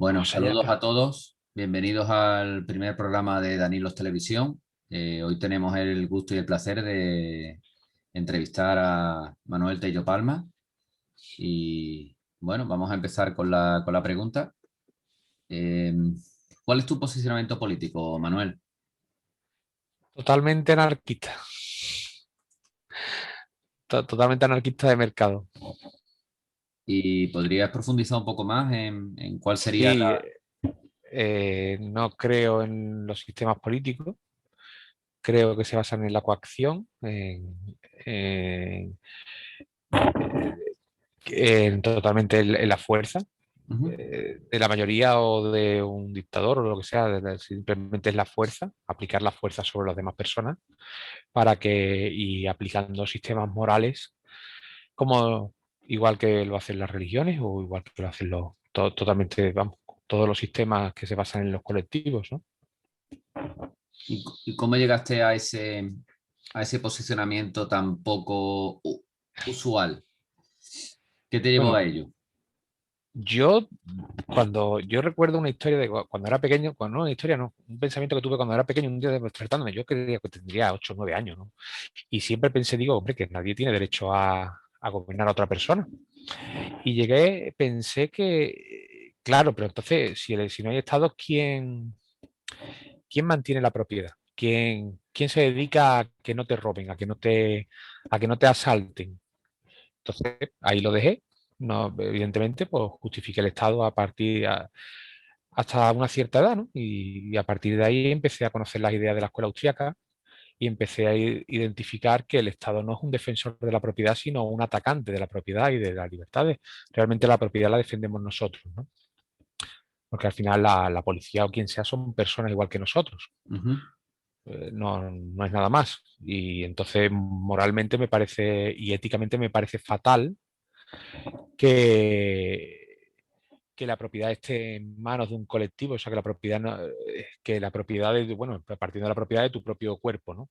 Bueno, Vamos allá. saludos a todos. Bienvenidos al primer programa de Danilos Televisión. Hoy tenemos el gusto y el placer de entrevistar a Manuel Tello Palma. Y bueno, vamos a empezar con la pregunta. Eh, ¿Cuál es tu posicionamiento político, Manuel? Totalmente anarquista. Totalmente anarquista de mercado. ¿Y podrías profundizar un poco más en cuál sería Sí, la... no creo en los sistemas políticos. Creo que se basan en la coacción, en- totalmente en la fuerza Ujú. de la mayoría o de un dictador o lo que sea. Simplemente es la fuerza, aplicar la fuerza sobre las demás personas y aplicando sistemas morales como igual que lo hacen las religiones o igual que lo hacen totalmente, vamos, todos los sistemas que se basan en los colectivos, ¿no? ¿Y cómo llegaste a ese posicionamiento tan poco usual? ¿Qué te llevó a Bueno, ello? yo cuando yo recuerdo una historia de cuando era pequeño, cuando no una historia, no, un pensamiento que tuve cuando era pequeño, un día despertándome, yo creía que tendría 8 o 9 años, ¿no? Y siempre pensé, digo, hombre, que nadie tiene derecho a gobernar a otra persona. Y llegué, pensé que, claro, pero entonces, si no hay estados, ¿quién mantiene la propiedad? ¿Quién se dedica a que no te roben, a que no te asalten? Entonces, ahí lo dejé. No, evidentemente, pues justifiqué el Estado hasta una cierta edad, ¿no? Y a partir de ahí empecé a conocer las ideas de la escuela austríaca y empecé a identificar que el Estado no es un defensor de la propiedad, sino un atacante de la propiedad y de las libertades. Realmente la propiedad la defendemos nosotros, ¿no? Porque al final la policía o quien sea son personas igual que nosotros. Ujú. No es nada más. Y entonces moralmente me parece y éticamente me parece fatal que, que la propiedad esté en manos de un colectivo, o sea, que la propiedad, que la propiedad de, bueno, partiendo de la propiedad de tu propio cuerpo, ¿no?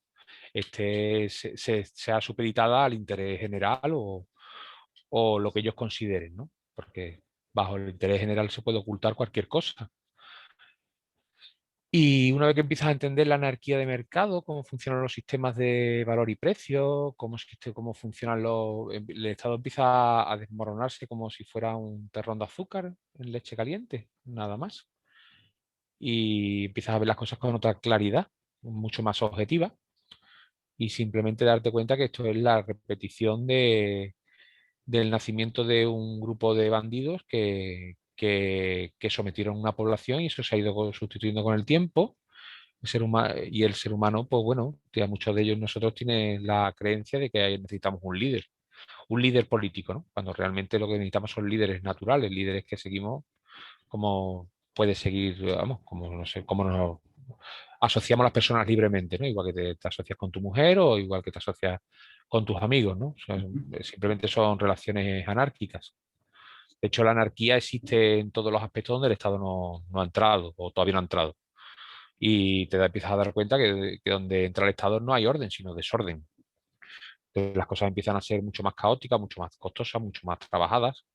Sea supeditada al interés general o lo que ellos consideren, ¿no? Porque bajo el interés general se puede ocultar cualquier cosa. Y una vez que empiezas a entender la anarquía de mercado, cómo funcionan los sistemas de valor y precio, cómo funcionan el Estado empieza a desmoronarse como si fuera un terrón de azúcar en leche caliente, nada más. Y empiezas a ver las cosas con otra claridad, mucho más objetiva, y simplemente darte cuenta que esto es la repetición del nacimiento de un grupo de bandidos que sometieron a una población y eso se ha ido sustituyendo con el tiempo y el ser humano, pues bueno, que a muchos de ellos nosotros tienen la creencia de que necesitamos un líder político, ¿no? Cuando realmente lo que necesitamos son líderes naturales, líderes que seguimos como puede seguir, vamos, como no sé, cómo nos asociamos las personas libremente, ¿no? Igual que te asocias con tu mujer o igual que te asocias con tus amigos, ¿no? O sea, Ujú. simplemente son relaciones anárquicas. De hecho, la anarquía existe en todos los aspectos donde el Estado no ha entrado o todavía no ha entrado. Y empiezas a dar cuenta que donde entra el Estado no hay orden, sino desorden. Entonces, las cosas empiezan a ser mucho más caóticas, mucho más costosas, mucho más trabajadas,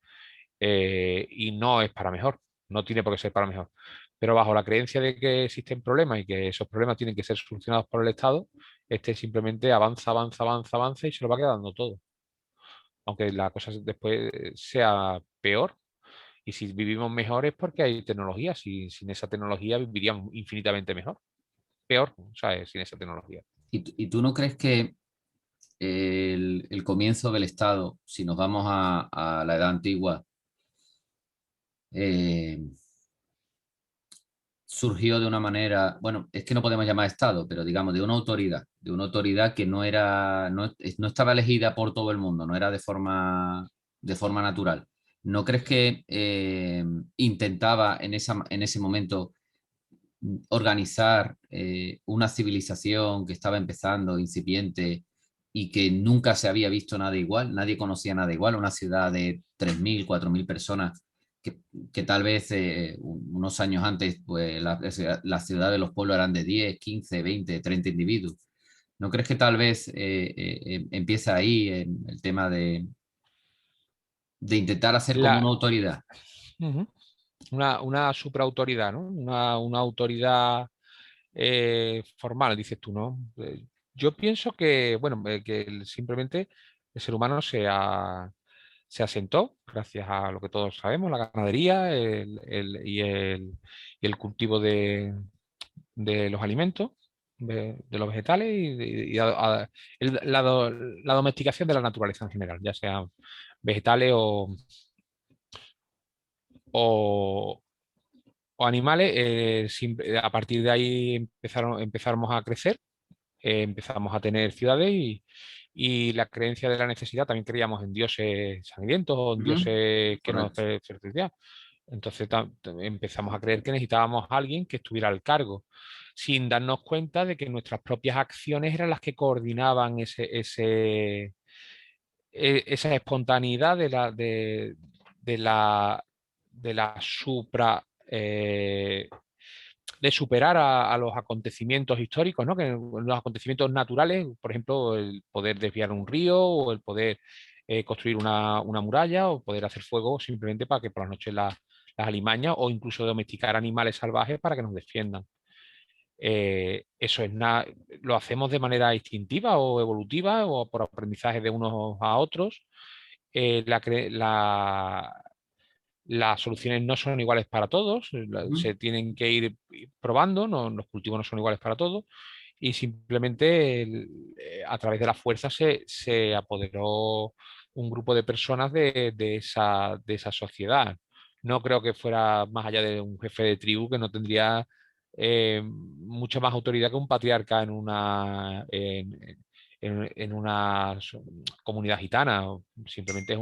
y no es para mejor, no tiene por qué ser para mejor. Pero bajo la creencia de que existen problemas y que esos problemas tienen que ser solucionados por el Estado, este simplemente avanza, avanza, avanza, avanza y se lo va quedando todo. Aunque la cosa después sea peor. Y si vivimos mejor es porque hay tecnología. Sin esa tecnología viviríamos infinitamente mejor. Peor, ¿sabes? Sin esa tecnología. ¿Y tú no crees que el comienzo del Estado, si nos vamos a la Edad Antigua, eh, surgió de una manera, bueno, es que no podemos llamar Estado, pero digamos de una autoridad que no era, no estaba elegida por todo el mundo, no era de forma natural? ¿No crees que intentaba en ese momento organizar una civilización que estaba empezando, incipiente, y que nunca se había visto nada igual, nadie conocía nada igual, una ciudad de 3.000 4.000 personas, que tal vez unos años antes pues, la ciudad de los pueblos eran de 10 15 20 30 individuos? ¿No crees que tal vez empieza ahí el tema de intentar hacer como una La, autoridad? Ujú. una supraautoridad, ¿no? Una autoridad formal, dices tú, ¿no? Yo pienso que, bueno, que simplemente el ser humano se asentó gracias a lo que todos sabemos, la ganadería y el cultivo de los alimentos, de los vegetales la domesticación de la naturaleza en general, ya sean vegetales o, o animales. A partir de ahí empezamos a crecer, empezamos a tener ciudades y la creencia de la necesidad, también creíamos en dioses sangrientos o en Ujú. dioses que nos Correcto. fertilidad. Entonces empezamos a creer que necesitábamos a alguien que estuviera al cargo, sin darnos cuenta de que nuestras propias acciones eran las que coordinaban esa espontaneidad de la, de la supra, de superar a los acontecimientos históricos, ¿no? Que los acontecimientos naturales, por ejemplo, el poder desviar un río o el poder construir una muralla o poder hacer fuego simplemente para que por las noches las alimañas o incluso domesticar animales salvajes para que nos defiendan. Eso lo hacemos de manera instintiva o evolutiva o por aprendizaje de unos a otros. Eh, la, cre- la- las soluciones no son iguales para todos, Ujú. se tienen que ir probando, los cultivos no son iguales para todos y simplemente a través de la fuerza se apoderó un grupo de personas de esa sociedad. No creo que fuera más allá de un jefe de tribu que no tendría mucha más autoridad que un patriarca en una comunidad gitana. Simplemente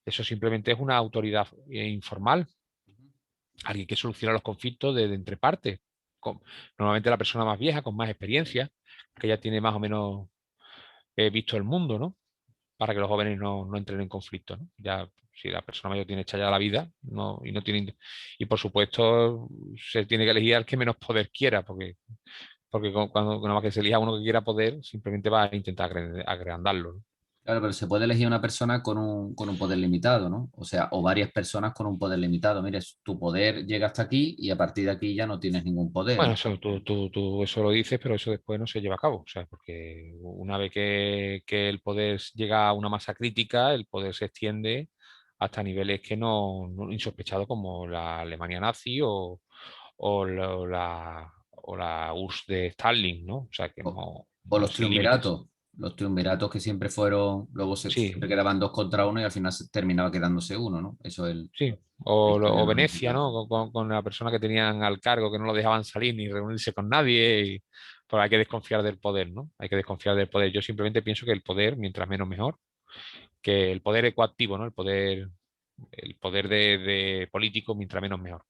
eso simplemente es una autoridad informal, alguien que soluciona los conflictos de entre partes. Normalmente la persona más vieja, con más experiencia, que ya tiene más o menos visto el mundo, ¿no? Para que los jóvenes no entren en conflicto, ¿no? Ya, si la persona mayor tiene hecha ya la vida, y no tiene, y por supuesto se tiene que elegir al que menos poder quiera, porque cuando nada más que se elija uno que quiera poder, simplemente va a intentar agrandarlo, ¿no? Claro, pero se puede elegir una persona con un poder limitado, ¿no? O sea, o varias personas con un poder limitado. Mire, tu poder llega hasta aquí y a partir de aquí ya no tienes ningún poder, Bueno, ¿no? eso tú eso lo dices, pero eso después no se lleva a cabo, o sea, porque una vez que el poder llega a una masa crítica, el poder se extiende hasta niveles que no insospechados como la Alemania nazi o la URSS de Stalin, ¿no? O sea, que O, o no sin límites. los triunviratos que siempre fueron, luego siempre Sí, quedaban dos contra uno y al final se terminaba quedándose uno, ¿no? Eso es sí. la historia O nos ha Venecia, enseñado. ¿no? Con la persona que tenían al cargo, que no lo dejaban salir ni reunirse con nadie. Pero hay que desconfiar del poder, ¿no? Hay que desconfiar del poder. Yo simplemente pienso que el poder, mientras menos mejor, que el poder ecoactivo, ¿no? El poder de político, mientras menos mejor.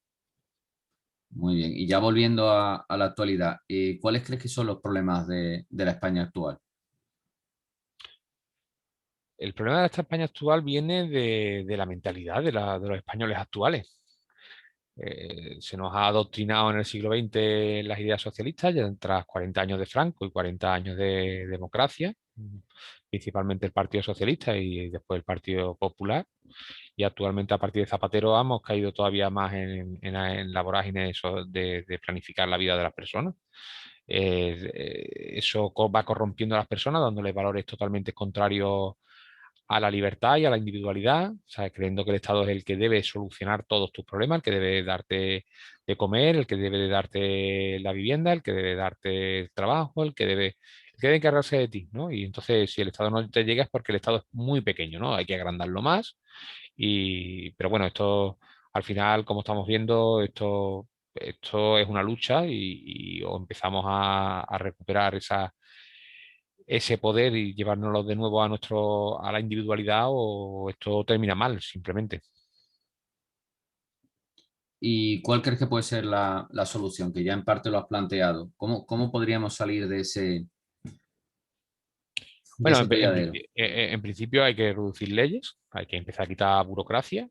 Muy bien. Y ya volviendo a la actualidad, ¿cuáles crees que son los problemas de la España actual? El problema de esta España actual viene de la mentalidad de los españoles actuales. Se nos ha adoctrinado en el siglo XX las ideas socialistas, ya tras 40 años de Franco y 40 años de democracia, principalmente el Partido Socialista y después el Partido Popular. Y actualmente a partir de Zapatero hemos caído todavía más en la vorágine de planificar la vida de las personas. Eso va corrompiendo a las personas, dándoles valores totalmente contrarios a la libertad y a la individualidad, o sea, creyendo que el Estado es el que debe solucionar todos tus problemas, el que debe darte de comer, el que debe de darte la vivienda, el que debe darte el trabajo, el que debe encargarse de ti, ¿no? Y entonces, si el Estado no te llega es porque el Estado es muy pequeño, ¿no? Hay que agrandarlo más pero bueno, esto al final, como estamos viendo, esto es una lucha o empezamos a recuperar ese poder y llevárnoslo de nuevo a la individualidad o esto termina mal, simplemente. ¿Y cuál crees que puede ser la solución? Que ya en parte lo has planteado. ¿Cómo podríamos salir de Bueno, ese atolladero? en principio hay que reducir leyes, hay que empezar a quitar burocracia.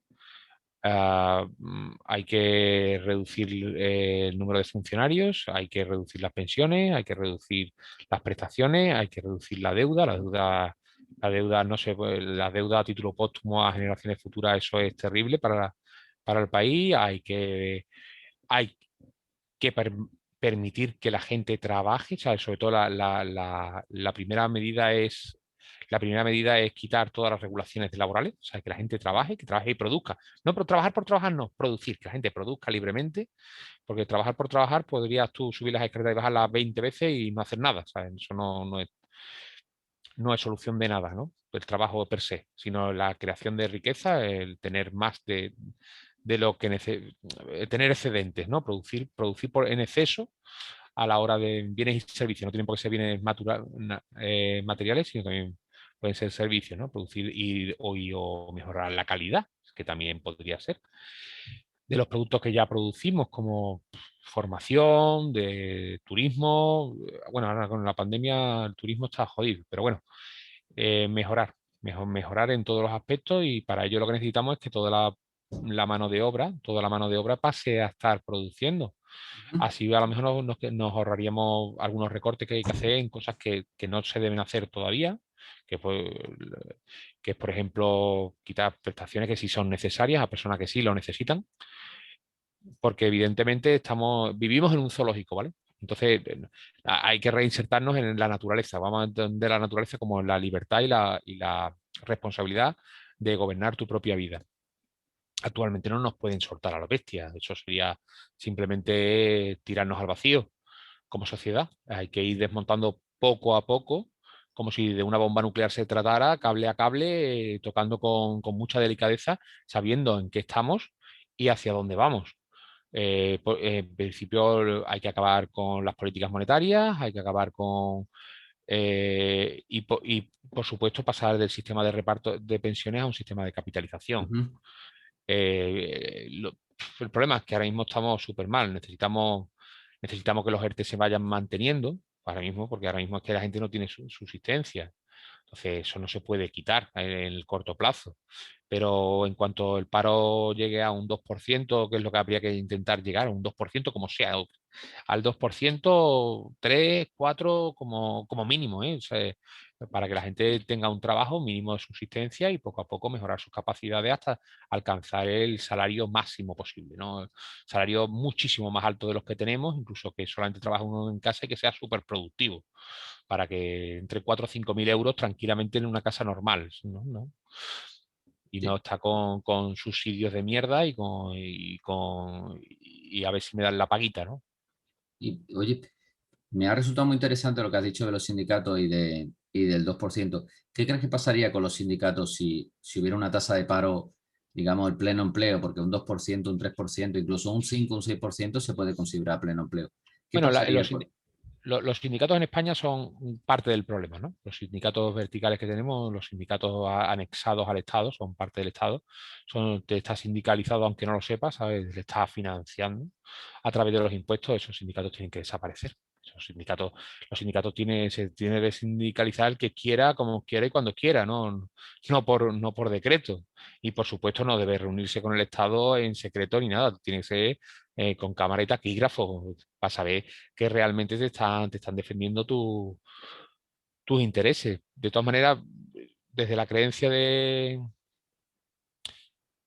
Hay que reducir el número de funcionarios, hay que reducir las pensiones, hay que reducir las prestaciones, hay que reducir la deuda no se, la deuda a título póstumo a generaciones futuras, eso es terrible para el país, hay que permitir que la gente trabaje, ¿sabes? Sobre todo la primera medida es quitar todas las regulaciones laborales, o sea, que la gente que trabaje y produzca. No por trabajar, no, producir, que la gente produzca libremente, porque trabajar por trabajar podrías tú subir las escaleras y bajarlas 20 veces y no hacer nada, ¿sabes? Eso no es solución de nada, ¿no? El trabajo per se, sino la creación de riqueza, el tener más de lo que tener excedentes, ¿no? Producir en exceso a la hora de bienes y servicios. No tienen por qué ser bienes materiales, sino también pueden ser servicios, ¿no? Producir o mejorar la calidad, que también podría ser, de los productos que ya producimos, como formación, de turismo. Bueno, ahora con la pandemia el turismo está jodido, pero bueno, mejorar en todos los aspectos, y para ello lo que necesitamos es que toda la mano de obra pase a estar produciendo. Ujú. Así a lo mejor nos ahorraríamos algunos recortes que hay que hacer en cosas que no se deben hacer todavía, que, pues, que es, por ejemplo, quitar prestaciones que sí son necesarias a personas que sí lo necesitan, porque evidentemente vivimos en un zoológico, ¿vale? Entonces, hay que reinsertarnos en la naturaleza. Vamos a entender la naturaleza como la libertad y la responsabilidad de gobernar tu propia vida. Actualmente no nos pueden soltar a la bestia. Eso sería simplemente tirarnos al vacío como sociedad. Hay que ir desmontando poco a poco, como si de una bomba nuclear se tratara, cable a cable, tocando con mucha delicadeza, sabiendo en qué estamos y hacia dónde vamos. En principio hay que acabar con las políticas monetarias, hay que acabar y por supuesto pasar del sistema de reparto de pensiones a un sistema de capitalización. Ujú. Eh, lo- el problema es que ahora mismo estamos súper mal. Necesitamos que los ERTE se vayan manteniendo ahora mismo, porque ahora mismo es que la gente no tiene subsistencia. Entonces, eso no se puede quitar en el corto plazo. Pero en cuanto el paro llegue a un 2%, que es lo que habría que intentar llegar, a un 2% como sea, al 2%, 3, 4 como mínimo, ¿eh? O sea, para que la gente tenga un trabajo mínimo de subsistencia y poco a poco mejorar sus capacidades hasta alcanzar el salario máximo posible, ¿no? Salario muchísimo más alto de los que tenemos, incluso que solamente trabaja uno en casa y que sea súper productivo, para que entre 4 o 5 mil euros tranquilamente en una casa normal, ¿no? Y no Sí. está con subsidios de mierda y a ver si me dan la paguita, ¿no? Y oye, me ha resultado muy interesante lo que has dicho de los sindicatos y del 2%. ¿Qué crees que pasaría con los sindicatos si hubiera una tasa de paro, digamos, el pleno empleo? Porque un 2%, un 3%, incluso un 5, un 6% se puede considerar pleno empleo. ¿Qué Bueno, pasaría con? los sindicatos en España son parte del problema, ¿no? Los sindicatos verticales que tenemos, los sindicatos anexados al Estado, son parte del Estado, te está sindicalizado aunque no lo sepas, ¿sabes? Le está financiando a través de los impuestos. Esos sindicatos tienen que desaparecer. Los sindicatos se tiene que sindicalizar el que quiera, como quiera y cuando quiera, ¿no? No por decreto. Y por supuesto no debe reunirse con el Estado en secreto ni nada. Tiene que ser con cámara y taquígrafo para saber que realmente te están defendiendo tus intereses. De todas maneras, desde la creencia desde,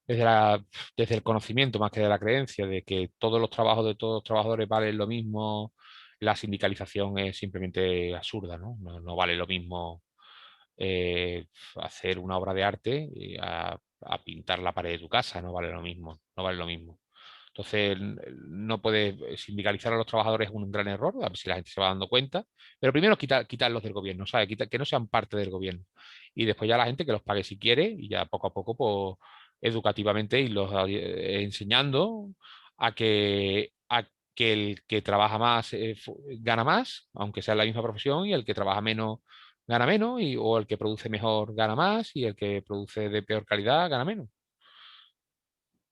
la, desde el conocimiento más que de la creencia de que todos los trabajos de todos los trabajadores valen lo mismo, la sindicalización es simplemente absurda, ¿no? No vale lo mismo hacer una obra de arte a pintar la pared de tu casa, no vale lo mismo, no vale lo mismo. Entonces, no puede sindicalizar a los trabajadores, es un gran error, a ver si la gente se va dando cuenta. Pero primero quitarlos del gobierno, ¿sabes? Que no sean parte del gobierno. Y después ya la gente que los pague si quiere, y ya poco a poco, pues, educativamente, irlos enseñando a que el que trabaja más gana más, aunque sea en la misma profesión, y el que trabaja menos gana menos, o el que produce mejor gana más, y el que produce de peor calidad gana menos.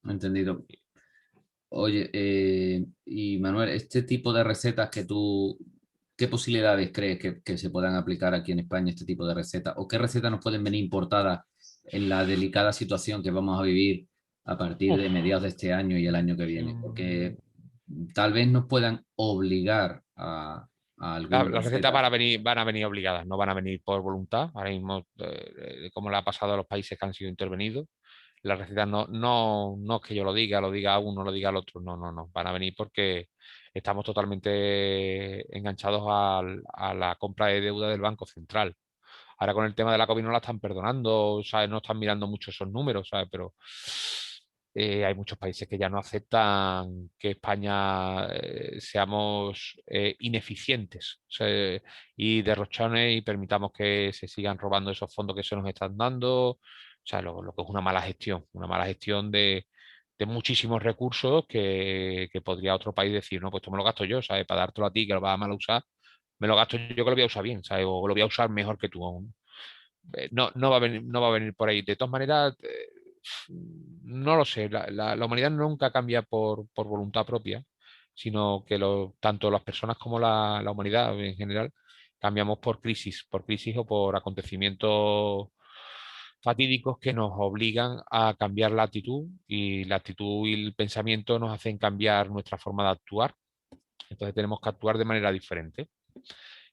Entendido. Oye, y Manuel, este tipo de recetas ¿qué posibilidades crees que se puedan aplicar aquí en España, este tipo de recetas? ¿O qué recetas nos pueden venir importadas en la delicada situación que vamos a vivir a partir de Uf. mediados de este año y el año que viene? Mm, Porque tal vez nos puedan obligar a alguna las recetas receta. van a venir obligadas, no van a venir por voluntad. Ahora mismo, como le ha pasado a los países que han sido intervenidos, las recetas no es que yo lo diga uno, lo diga el otro, no, no, no, van a venir porque estamos totalmente enganchados a la compra de deuda del Banco Central. Ahora con el tema de la COVID no la están perdonando, ¿sabes? No están mirando mucho esos números, ¿sabes? Pero hay muchos países que ya no aceptan que España seamos ineficientes, o sea, y derrochones y permitamos que se sigan robando esos fondos que se nos están dando. O sea, lo que es una mala gestión de muchísimos recursos que podría otro país decir, no, pues esto me lo gasto yo, ¿sabes? Para dártelo a ti que lo vas a mal usar, me lo gasto yo que lo voy a usar bien, ¿sabes? O lo voy a usar mejor que tú aún. No va a venir, no va a venir por ahí. De todas maneras, no lo sé. La humanidad nunca cambia por voluntad propia, sino que tanto las personas como la humanidad en general cambiamos por crisis o por acontecimientos fatídicos que nos obligan a cambiar la actitud y la actitud y el pensamiento nos hacen cambiar nuestra forma de actuar. Entonces tenemos que actuar de manera diferente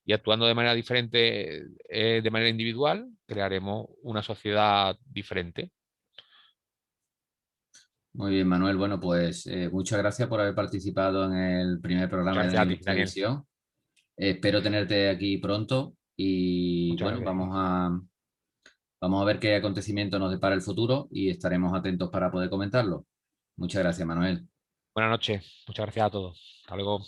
y actuando de manera diferente, de manera individual, crearemos una sociedad diferente. Muy bien, Manuel. Bueno, pues muchas gracias por haber participado en el primer programa Gracias de a ti, nuestra Daniel. edición. Espero tenerte aquí pronto y Muchas bueno, gracias. vamos a ver qué acontecimiento nos depara el futuro y estaremos atentos para poder comentarlo. Muchas gracias, Manuel. Buenas noches. Muchas gracias a todos. Hasta luego.